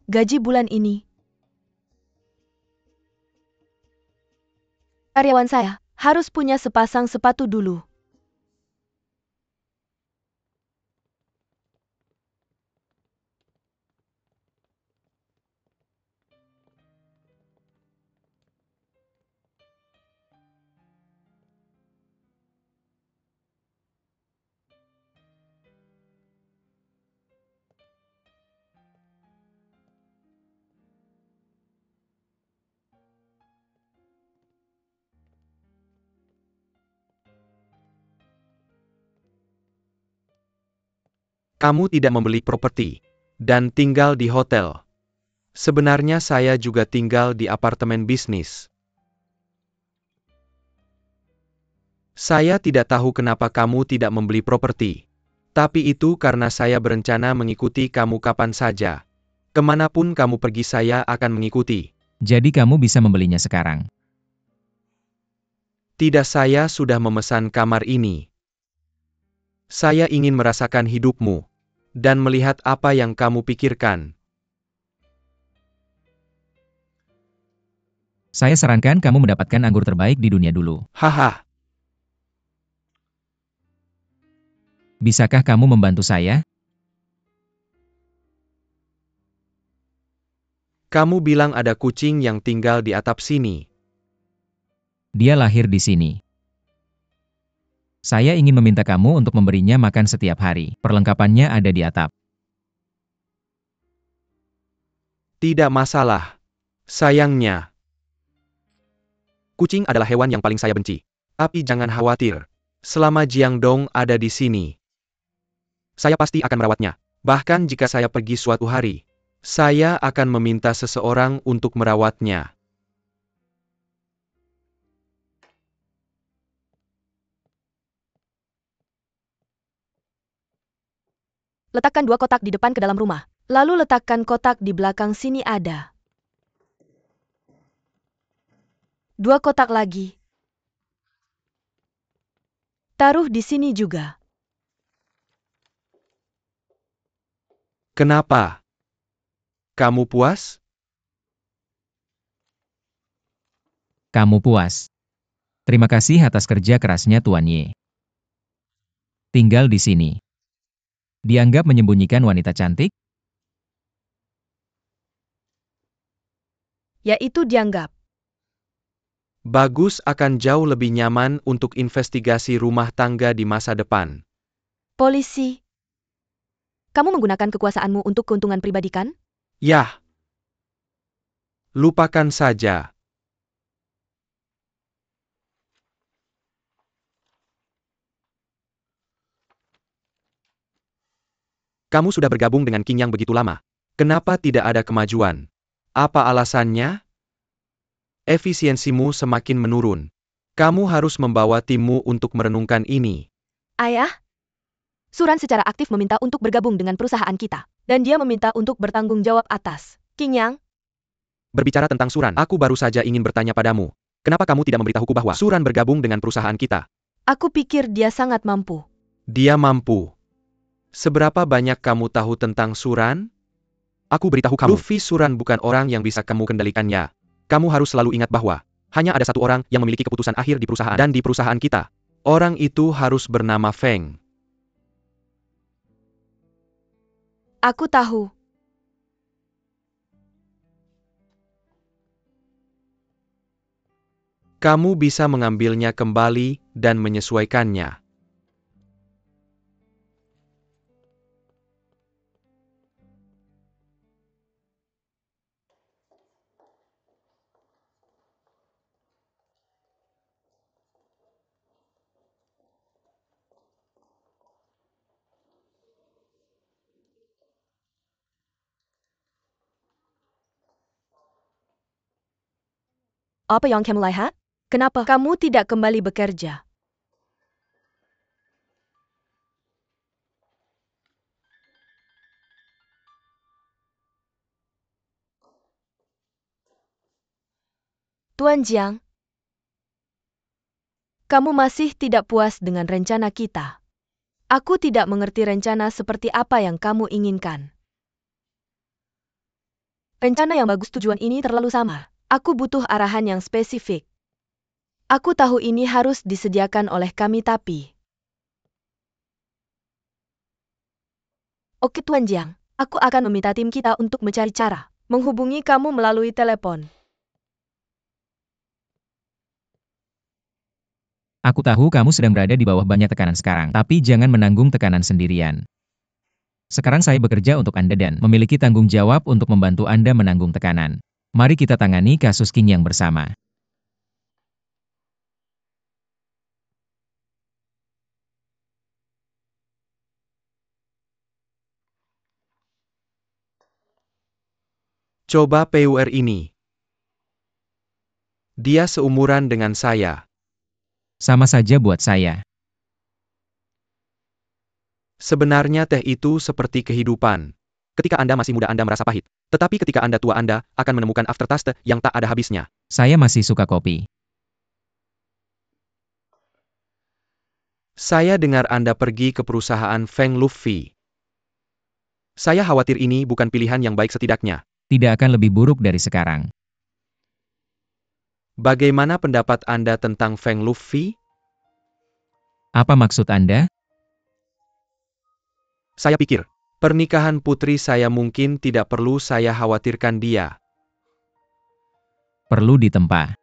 Gaji bulan ini. Karyawan saya harus punya sepasang sepatu dulu. Kamu tidak membeli properti dan tinggal di hotel. Sebenarnya saya juga tinggal di apartemen bisnis. Saya tidak tahu kenapa kamu tidak membeli properti. Tapi itu karena saya berencana mengikuti kamu kapan saja. Kemanapun kamu pergi saya akan mengikuti. Jadi kamu bisa membelinya sekarang. Tidak, saya sudah memesan kamar ini. Saya ingin merasakan hidupmu dan melihat apa yang kamu pikirkan. Saya sarankan kamu mendapatkan anggur terbaik di dunia dulu. Haha, Bisakah kamu membantu saya? kamu bilang ada kucing yang tinggal di atap sini. Dia lahir di sini. Saya ingin meminta kamu untuk memberinya makan setiap hari. Perlengkapannya ada di atap. Tidak masalah. Sayangnya, kucing adalah hewan yang paling saya benci. Tapi jangan khawatir. Selama Jiang Dong ada di sini, saya pasti akan merawatnya. Bahkan jika saya pergi suatu hari, saya akan meminta seseorang untuk merawatnya. Letakkan 2 kotak di depan ke dalam rumah. Lalu letakkan kotak di belakang sini ada. 2 kotak lagi. Taruh di sini juga. Kenapa? Kamu puas? Kamu puas. Terima kasih atas kerja kerasnya Tuan Ye. Tinggal di sini. Dianggap menyembunyikan wanita cantik? Yaitu dianggap. Bagus, akan jauh lebih nyaman untuk investigasi rumah tangga di masa depan. Polisi. Kamu menggunakan kekuasaanmu untuk keuntungan pribadi kan? Yah. Lupakan saja. Kamu sudah bergabung dengan King yang begitu lama. Kenapa tidak ada kemajuan? Apa alasannya? Efisiensimu semakin menurun. Kamu harus membawa timmu untuk merenungkan ini. Ayah? Suran secara aktif meminta untuk bergabung dengan perusahaan kita. Dan dia meminta untuk bertanggung jawab atas King Yang. Berbicara tentang Suran, aku baru saja ingin bertanya padamu. Kenapa kamu tidak memberitahuku bahwa Suran bergabung dengan perusahaan kita? Aku pikir dia sangat mampu. Dia mampu. Seberapa banyak kamu tahu tentang Suran? Aku beritahu kamu, Luffy Suran bukan orang yang bisa kamu kendalikannya. Kamu harus selalu ingat bahwa hanya ada satu orang yang memiliki keputusan akhir di perusahaan dan di perusahaan kita. Orang itu harus bernama Feng. Aku tahu. Kamu bisa mengambilnya kembali dan menyesuaikannya. Apa yang kamu lihat? Kenapa kamu tidak kembali bekerja? Tuan Jiang, kamu masih tidak puas dengan rencana kita. Aku tidak mengerti rencana seperti apa yang kamu inginkan. Rencana yang bagus, tujuan ini terlalu samar. Aku butuh arahan yang spesifik. Aku tahu ini harus disediakan oleh kami tapi... Oke Tuan Jiang, aku akan meminta tim kita untuk mencari cara menghubungi kamu melalui telepon. Aku tahu kamu sedang berada di bawah banyak tekanan sekarang, tapi jangan menanggung tekanan sendirian. Sekarang saya bekerja untuk Anda dan memiliki tanggung jawab untuk membantu Anda menanggung tekanan. Mari kita tangani kasus King Yang bersama. Coba PUR ini. Dia seumuran dengan saya. Sama saja buat saya. Sebenarnya teh itu seperti kehidupan. Ketika Anda masih muda Anda merasa pahit. Tetapi ketika Anda tua Anda akan menemukan aftertaste yang tak ada habisnya. Saya masih suka kopi. Saya dengar Anda pergi ke perusahaan Feng Luffy. Saya khawatir ini bukan pilihan yang baik setidaknya. Tidak akan lebih buruk dari sekarang. Bagaimana pendapat Anda tentang Feng Luffy? Apa maksud Anda? Saya pikir, pernikahan putri saya mungkin tidak perlu saya khawatirkan dia. Perlu ditempa.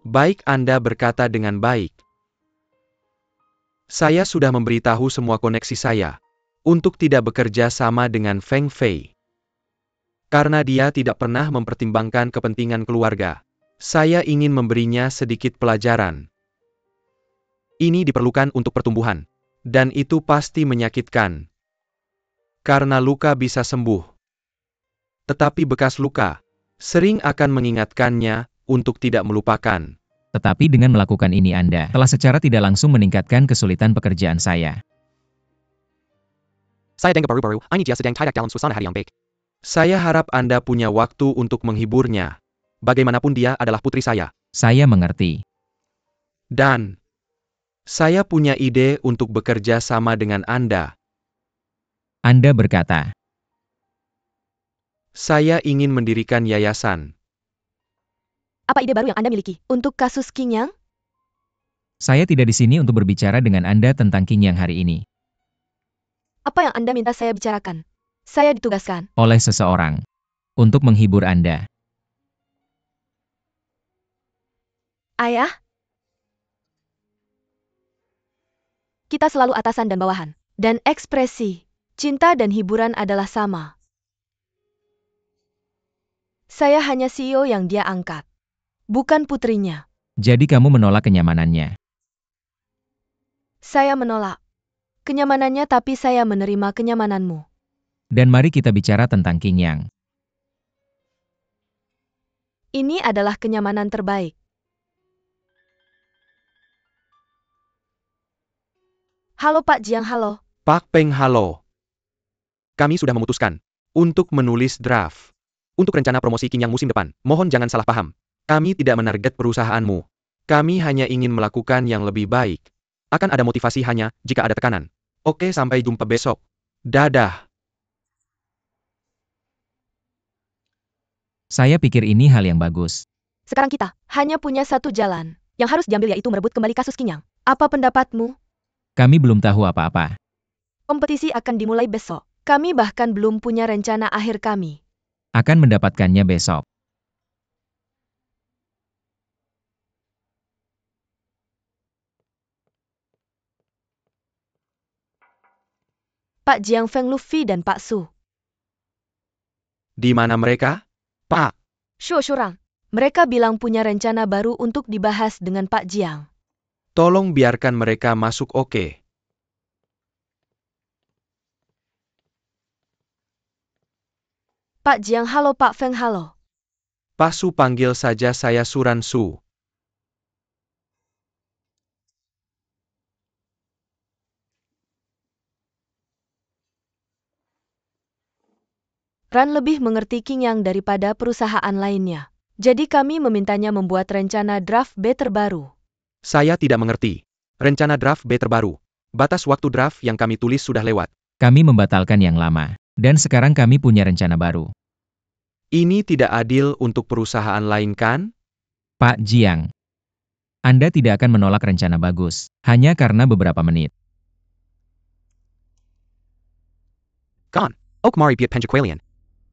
Baik, Anda berkata dengan baik. Saya sudah memberitahu semua koneksi saya untuk tidak bekerja sama dengan Feng Fei. Karena dia tidak pernah mempertimbangkan kepentingan keluarga. Saya ingin memberinya sedikit pelajaran. Ini diperlukan untuk pertumbuhan. Dan itu pasti menyakitkan. Karena luka bisa sembuh. Tetapi bekas luka sering akan mengingatkannya untuk tidak melupakan. Tetapi dengan melakukan ini Anda telah secara tidak langsung meningkatkan kesulitan pekerjaan saya. Saya dengar baru-baru, ini dia sedang tidak dalam suasana hari yang baik. Saya harap Anda punya waktu untuk menghiburnya. Bagaimanapun dia adalah putri saya. Saya mengerti. Dan saya punya ide untuk bekerja sama dengan Anda. Anda berkata, Saya ingin mendirikan yayasan. Apa ide baru yang Anda miliki untuk kasus King Yang? saya tidak di sini untuk berbicara dengan Anda tentang King Yang hari ini. Apa yang Anda minta saya bicarakan? Saya ditugaskan Oleh seseorang. Untuk menghibur Anda. Ayah? Kita selalu atasan dan bawahan. Dan ekspresi cinta dan hiburan adalah sama. Saya hanya CEO yang dia angkat, bukan putrinya. Jadi kamu menolak kenyamanannya. Saya menolak kenyamanannya, tapi saya menerima kenyamananmu. Dan mari kita bicara tentang King Yang. Ini adalah kenyamanan terbaik. Halo Pak Jiang, halo. Pak Peng, halo. Kami sudah memutuskan untuk menulis draft untuk rencana promosi King Yang musim depan. Mohon jangan salah paham. Kami tidak menarget perusahaanmu. Kami hanya ingin melakukan yang lebih baik. Akan ada motivasi hanya jika ada tekanan. Oke, sampai jumpa besok. Dadah. Saya pikir ini hal yang bagus. Sekarang kita hanya punya satu jalan yang harus diambil, yaitu merebut kembali kasus King Yang. Apa pendapatmu? Kami belum tahu apa-apa. Kompetisi akan dimulai besok. Kami bahkan belum punya rencana akhir kami. Akan mendapatkannya besok. Pak Jiang, Feng Luffy, dan Pak Su. Di mana mereka? Pak. Shurang. Mereka bilang punya rencana baru untuk dibahas dengan Pak Jiang. Tolong biarkan mereka masuk, oke? Pak Jiang, halo. Pak Feng, halo. Pak Su, panggil saja saya Suran Su. Ran lebih mengerti King Yang daripada perusahaan lainnya. Jadi kami memintanya membuat rencana draft B terbaru. Saya tidak mengerti. Rencana draft B terbaru. Batas waktu draft yang kami tulis sudah lewat. Kami membatalkan yang lama. Dan sekarang kami punya rencana baru. Ini tidak adil untuk perusahaan lain, kan? Pak Jiang. Anda tidak akan menolak rencana bagus, hanya karena beberapa menit. Kan? Ok, mari biar penjekwelian.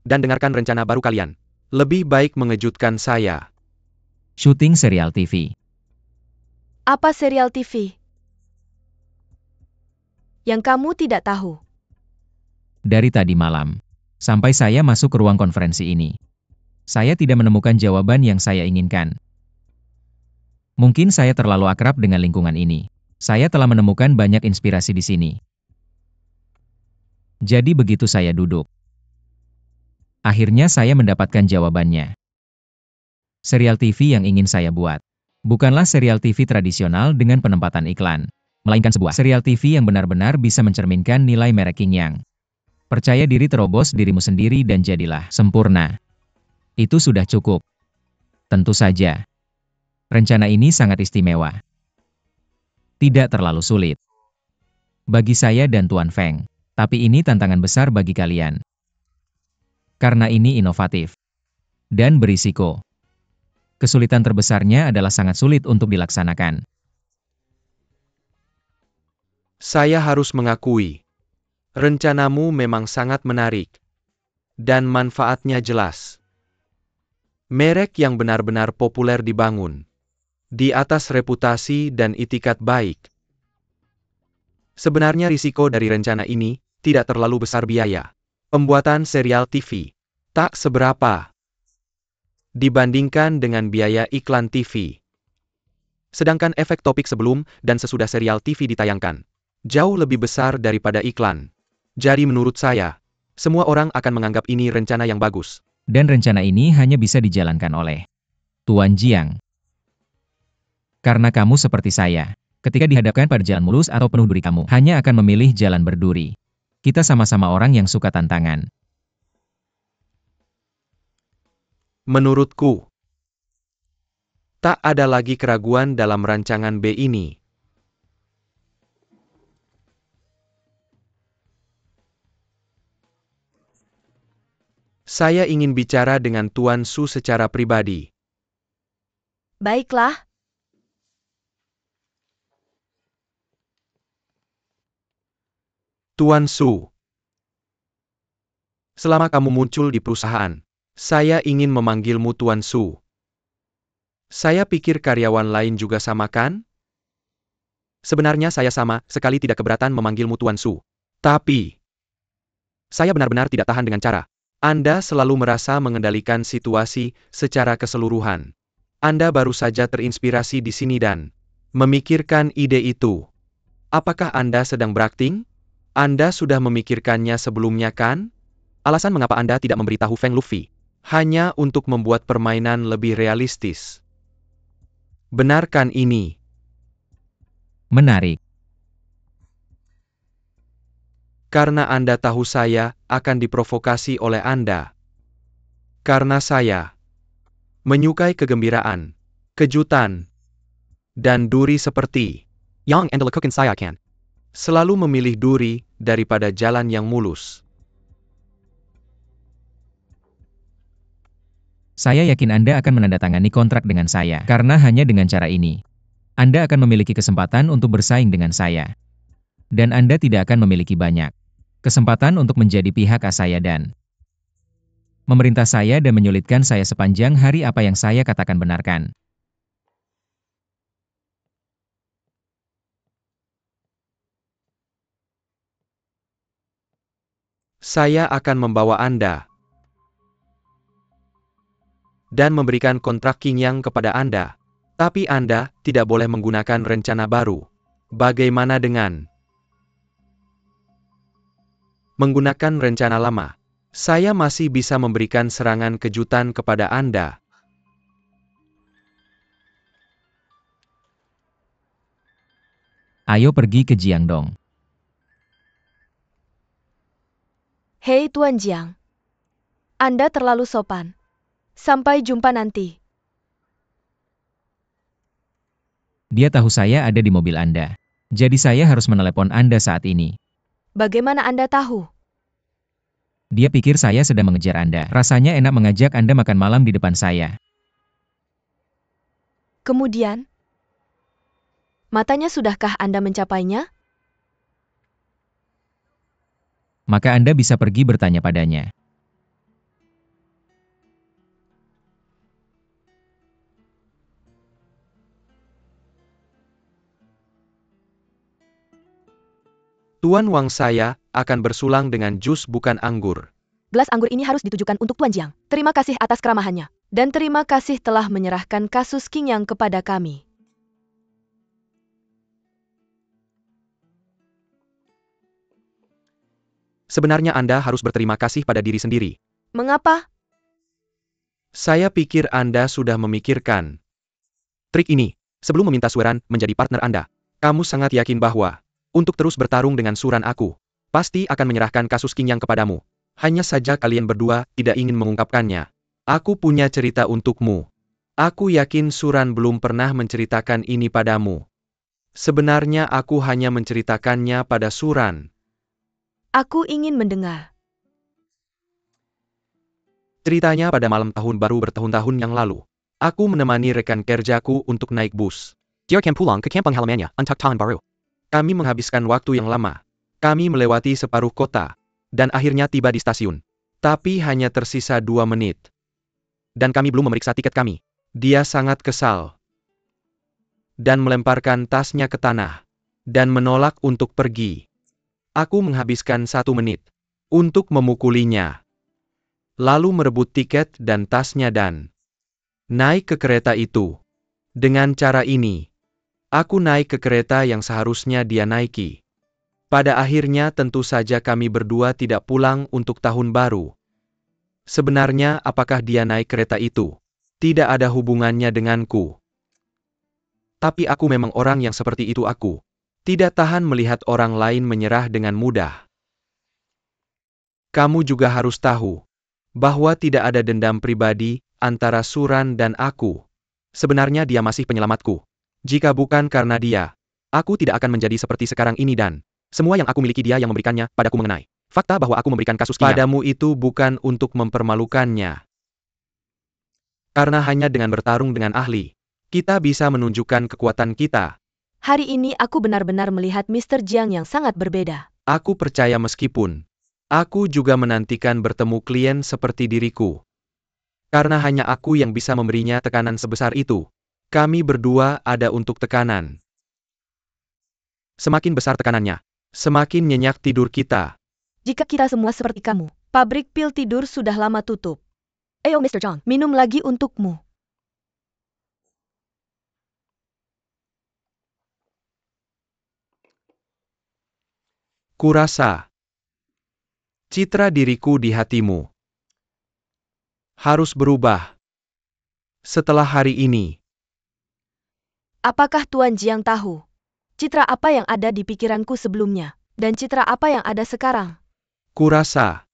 Dan dengarkan rencana baru kalian. Lebih baik mengejutkan saya. Syuting serial TV. Apa serial TV yang kamu tidak tahu? Dari tadi malam, sampai saya masuk ke ruang konferensi ini, saya tidak menemukan jawaban yang saya inginkan. Mungkin saya terlalu akrab dengan lingkungan ini. Saya telah menemukan banyak inspirasi di sini. Jadi begitu saya duduk, akhirnya saya mendapatkan jawabannya. Serial TV yang ingin saya buat bukanlah serial TV tradisional dengan penempatan iklan, melainkan sebuah serial TV yang benar-benar bisa mencerminkan nilai merek King Yang. Percaya diri, terobos dirimu sendiri, dan jadilah sempurna. Itu sudah cukup. Tentu saja. Rencana ini sangat istimewa. Tidak terlalu sulit bagi saya dan Tuan Feng, tapi ini tantangan besar bagi kalian. Karena ini inovatif dan berisiko. Kesulitan terbesarnya adalah sangat sulit untuk dilaksanakan. Saya harus mengakui, rencanamu memang sangat menarik. Dan manfaatnya jelas. Merek yang benar-benar populer dibangun di atas reputasi dan itikat baik. Sebenarnya risiko dari rencana ini tidak terlalu besar. Biaya pembuatan serial TV tak seberapa dibandingkan dengan biaya iklan TV. Sedangkan efek topik sebelum dan sesudah serial TV ditayangkan jauh lebih besar daripada iklan. Jadi menurut saya, semua orang akan menganggap ini rencana yang bagus. Dan rencana ini hanya bisa dijalankan oleh Tuan Jiang. Karena kamu seperti saya, ketika dihadapkan pada jalan mulus atau penuh duri, kamu hanya akan memilih jalan berduri. Kita sama-sama orang yang suka tantangan. Menurutku, tak ada lagi keraguan dalam rancangan B ini. Saya ingin bicara dengan Tuan Su secara pribadi. Baiklah. Tuan Su, selama kamu muncul di perusahaan, saya ingin memanggilmu Tuan Su. Saya pikir karyawan lain juga sama, kan? Sebenarnya saya sama sekali tidak keberatan memanggilmu Tuan Su. Tapi, saya benar-benar tidak tahan dengan cara Anda selalu merasa mengendalikan situasi secara keseluruhan. Anda baru saja terinspirasi di sini dan memikirkan ide itu. Apakah Anda sedang berakting? Anda sudah memikirkannya sebelumnya kan? Alasan mengapa Anda tidak memberitahu Feng Luffy hanya untuk membuat permainan lebih realistis. Benarkan ini. Menarik. Karena Anda tahu saya akan diprovokasi oleh Anda. Karena saya menyukai kegembiraan, kejutan, dan duri seperti Yang Anda lakukan saya kan. Selalu memilih duri daripada jalan yang mulus. Saya yakin Anda akan menandatangani kontrak dengan saya, karena hanya dengan cara ini, Anda akan memiliki kesempatan untuk bersaing dengan saya. Dan Anda tidak akan memiliki banyak kesempatan untuk menjadi pihak saya dan memerintah saya dan menyulitkan saya sepanjang hari. Apa yang saya katakan benarkan. Saya akan membawa Anda dan memberikan kontrak King Yang kepada Anda. Tapi Anda tidak boleh menggunakan rencana baru. Bagaimana dengan menggunakan rencana lama? Saya masih bisa memberikan serangan kejutan kepada Anda. Ayo pergi ke Jiangdong. Hei Tuan Jiang. Anda terlalu sopan. Sampai jumpa nanti. Dia tahu saya ada di mobil Anda. Jadi saya harus menelepon Anda saat ini. Bagaimana Anda tahu? Dia pikir saya sedang mengejar Anda. Rasanya enak mengajak Anda makan malam di depan saya. Kemudian, matanya sudahkah Anda mencapainya? Maka Anda bisa pergi bertanya padanya. Tuan Wang, saya akan bersulang dengan jus bukan anggur. Gelas anggur ini harus ditujukan untuk Tuan Jiang. Terima kasih atas keramahannya. Dan terima kasih telah menyerahkan kasus King Yang kepada kami. Sebenarnya Anda harus berterima kasih pada diri sendiri. Mengapa? Saya pikir Anda sudah memikirkan trik ini sebelum meminta Suran menjadi partner Anda. Kamu sangat yakin bahwa untuk terus bertarung dengan Suran aku pasti akan menyerahkan kasus King Yang kepadamu. Hanya saja kalian berdua tidak ingin mengungkapkannya. Aku punya cerita untukmu. Aku yakin Suran belum pernah menceritakan ini padamu. Sebenarnya aku hanya menceritakannya pada Suran. Aku ingin mendengar. Ceritanya pada malam tahun baru bertahun-tahun yang lalu. Aku menemani rekan kerjaku untuk naik bus. Dia akan pulang ke kampung halamannya untuk tahun baru. Kami menghabiskan waktu yang lama. Kami melewati separuh kota. Dan akhirnya tiba di stasiun. Tapi hanya tersisa 2 menit. Dan kami belum memeriksa tiket kami. Dia sangat kesal. Dan melemparkan tasnya ke tanah. Dan menolak untuk pergi. Aku menghabiskan 1 menit. Untuk memukulinya. Lalu merebut tiket dan tasnya dan naik ke kereta itu. Dengan cara ini, aku naik ke kereta yang seharusnya dia naiki. Pada akhirnya tentu saja kami berdua tidak pulang untuk tahun baru. Sebenarnya apakah dia naik kereta itu? Tidak ada hubungannya denganku. Tapi aku memang orang yang seperti itu aku. Tidak tahan melihat orang lain menyerah dengan mudah. Kamu juga harus tahu bahwa tidak ada dendam pribadi antara Suran dan aku. Sebenarnya dia masih penyelamatku. Jika bukan karena dia, aku tidak akan menjadi seperti sekarang ini dan semua yang aku miliki dia yang memberikannya padaku mengenai fakta bahwa aku memberikan kasus King Yang padamu itu bukan untuk mempermalukannya. Karena hanya dengan bertarung dengan ahli, kita bisa menunjukkan kekuatan kita. Hari ini aku benar-benar melihat Mr. Jiang yang sangat berbeda. Aku percaya meskipun aku juga menantikan bertemu klien seperti diriku. Karena hanya aku yang bisa memberinya tekanan sebesar itu. Kami berdua ada untuk tekanan. Semakin besar tekanannya, Semakin nyenyak tidur kita. Jika kita semua seperti kamu, pabrik pil tidur sudah lama tutup. Ayo Mr. Chong, minum lagi untukmu. Kurasa citra diriku di hatimu harus berubah setelah hari ini. Apakah Tuan Jiang tahu citra apa yang ada di pikiranku sebelumnya, dan citra apa yang ada sekarang? Kurasa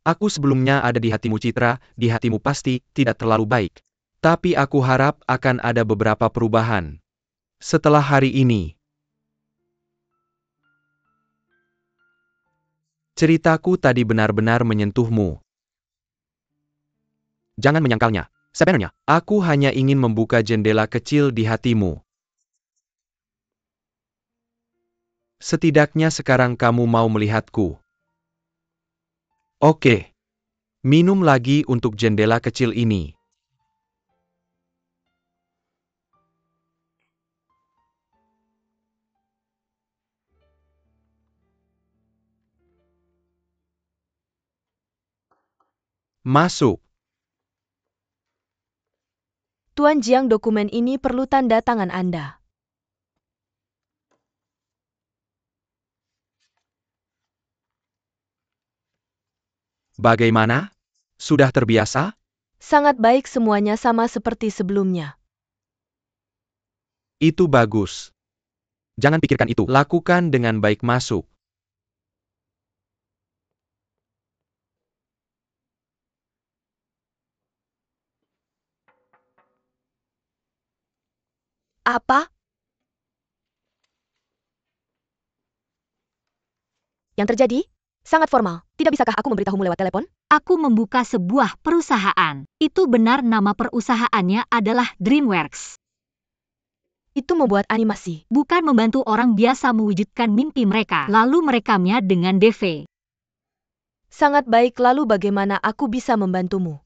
aku sebelumnya ada di hatimu. Citra di hatimu pasti tidak terlalu baik. Tapi aku harap akan ada beberapa perubahan setelah hari ini. Ceritaku tadi benar-benar menyentuhmu. Jangan menyangkalnya. Sebenarnya, aku hanya ingin membuka jendela kecil di hatimu. Setidaknya sekarang kamu mau melihatku. Oke. Minum lagi untuk jendela kecil ini. Masuk. Tuan Jiang, dokumen ini perlu tanda tangan Anda. Bagaimana? Sudah terbiasa? Sangat baik, semuanya sama seperti sebelumnya. Itu bagus. Jangan pikirkan itu. Lakukan dengan baik. Masuk. Apa? Yang terjadi? Sangat formal. Tidak bisakah aku memberitahumu lewat telepon? Aku membuka sebuah perusahaan. Itu benar, nama perusahaannya adalah DreamWorks. Itu membuat animasi. Bukan membantu orang biasa mewujudkan mimpi mereka, lalu merekamnya dengan DV. Sangat baik, lalu bagaimana aku bisa membantumu?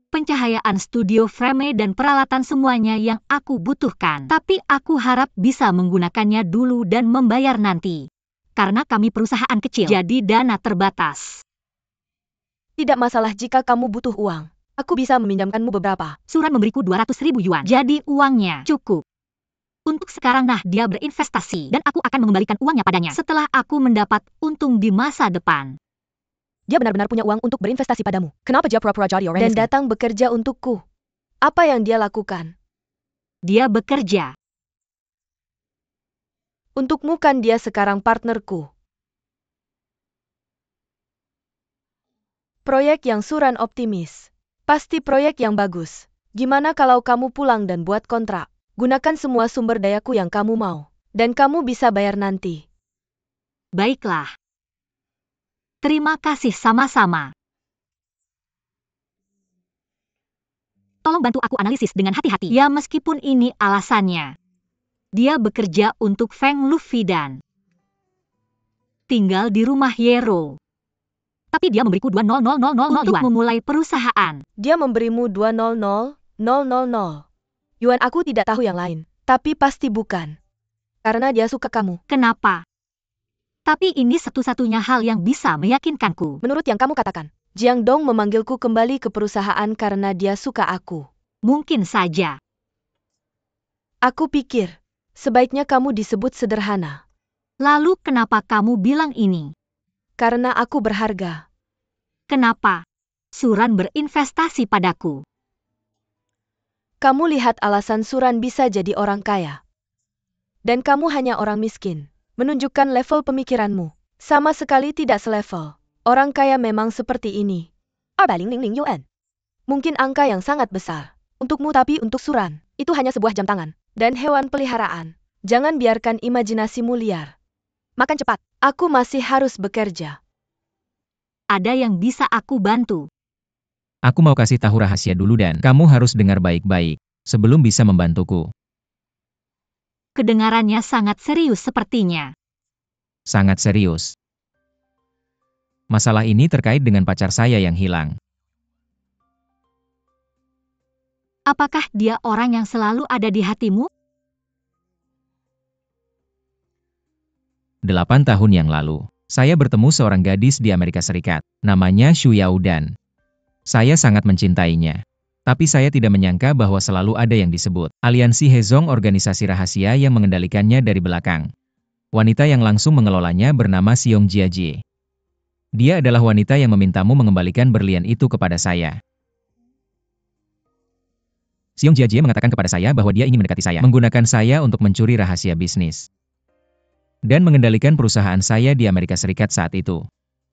Pencahayaan, studio frame dan peralatan, semuanya yang aku butuhkan. Tapi aku harap bisa menggunakannya dulu dan membayar nanti. Karena kami perusahaan kecil, jadi dana terbatas. Tidak masalah jika kamu butuh uang. Aku bisa meminjamkanmu beberapa. Suran memberiku 200.000 yuan, jadi uangnya cukup. Untuk sekarang dia berinvestasi, dan aku akan mengembalikan uangnya padanya setelah aku mendapat untung di masa depan. Dia benar-benar punya uang untuk berinvestasi padamu. Kenapa dia pura-pura jadi orang miskin dan datang bekerja untukku? Apa yang dia lakukan? Dia bekerja. Untukmu kan dia sekarang partnerku. Proyek yang Suran optimis. Pasti proyek yang bagus. Gimana kalau kamu pulang dan buat kontrak? Gunakan semua sumber dayaku yang kamu mau. Dan kamu bisa bayar nanti. Baiklah. Terima kasih sama-sama. Tolong bantu aku analisis dengan hati-hati. Ya, meskipun ini alasannya. Dia bekerja untuk Feng Luffy dan tinggal di rumah Yero. Tapi dia memberiku 200.000 untuk memulai perusahaan. Dia memberimu 200.000 yuan. Aku tidak tahu yang lain. Tapi pasti bukan. Karena dia suka kamu. Kenapa? Tapi ini satu-satunya hal yang bisa meyakinkanku. Menurut yang kamu katakan, Jiang Dong memanggilku kembali ke perusahaan karena dia suka aku. Mungkin saja. Aku pikir, sebaiknya kamu disebut sederhana. Lalu kenapa kamu bilang ini? Karena aku berharga. Kenapa? Suran berinvestasi padaku. Kamu lihat alasan Suran bisa jadi orang kaya. Dan kamu hanya orang miskin. Menunjukkan level pemikiranmu. Sama sekali tidak selevel. Orang kaya memang seperti ini. 200.000 yuan. Mungkin angka yang sangat besar. Untukmu, tapi untuk Suran, itu hanya sebuah jam tangan. Dan hewan peliharaan. Jangan biarkan imajinasimu liar. Makan cepat. Aku masih harus bekerja. Ada yang bisa aku bantu? Aku mau kasih tahu rahasia dulu dan kamu harus dengar baik-baik sebelum bisa membantuku. Kedengarannya sangat serius sepertinya. Sangat serius. Masalah ini terkait dengan pacar saya yang hilang. Apakah dia orang yang selalu ada di hatimu? 8 tahun yang lalu, saya bertemu seorang gadis di Amerika Serikat. Namanya Xu Yaodan. Saya sangat mencintainya. Tapi saya tidak menyangka bahwa selalu ada yang disebut Aliansi Hezong, organisasi rahasia yang mengendalikannya dari belakang. Wanita yang langsung mengelolanya bernama Xiong Jiajie. Dia adalah wanita yang memintamu mengembalikan berlian itu kepada saya. Xiong Jiajie mengatakan kepada saya bahwa dia ingin mendekati saya, menggunakan saya untuk mencuri rahasia bisnis. Dan mengendalikan perusahaan saya di Amerika Serikat saat itu.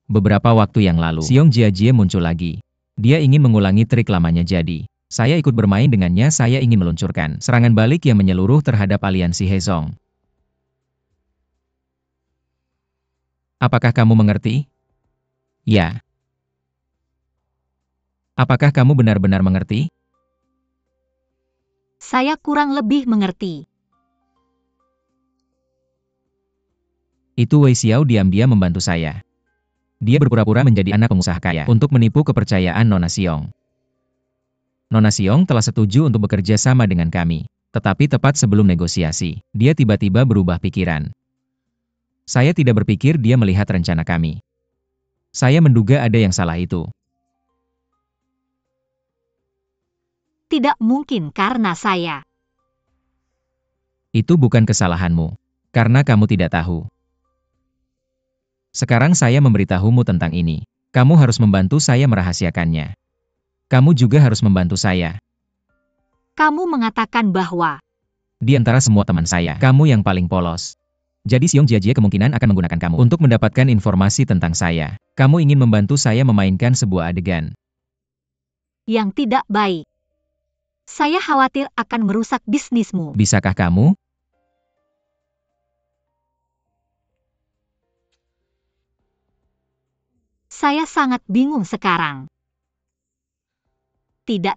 Beberapa waktu yang lalu, Xiong Jiajie muncul lagi. Dia ingin mengulangi trik lamanya jadi. Saya ikut bermain dengannya, saya ingin meluncurkan serangan balik yang menyeluruh terhadap aliansi Hezong. Apakah kamu mengerti? Ya. Apakah kamu benar-benar mengerti? Saya kurang lebih mengerti. Itu Wei Xiao diam-diam membantu saya. Dia berpura-pura menjadi anak pengusaha kaya untuk menipu kepercayaan Nona Xiong. Nona Xiong telah setuju untuk bekerja sama dengan kami. Tetapi tepat sebelum negosiasi, dia tiba-tiba berubah pikiran. Saya tidak berpikir dia melihat rencana kami. Saya menduga ada yang salah itu. Tidak mungkin karena saya. Itu bukan kesalahanmu. Karena kamu tidak tahu. Sekarang saya memberitahumu tentang ini. Kamu harus membantu saya merahasiakannya. Kamu juga harus membantu saya. Kamu mengatakan bahwa Di antara semua teman saya, kamu yang paling polos. Jadi Xiong Jiajie kemungkinan akan menggunakan kamu untuk mendapatkan informasi tentang saya. Kamu ingin membantu saya memainkan sebuah adegan yang tidak baik. Saya khawatir akan merusak bisnismu. Bisakah kamu? Saya sangat bingung sekarang. Tidak.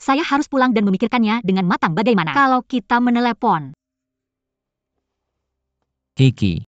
Saya harus pulang dan memikirkannya dengan matang bagaimana kalau kita menelepon. Kiki.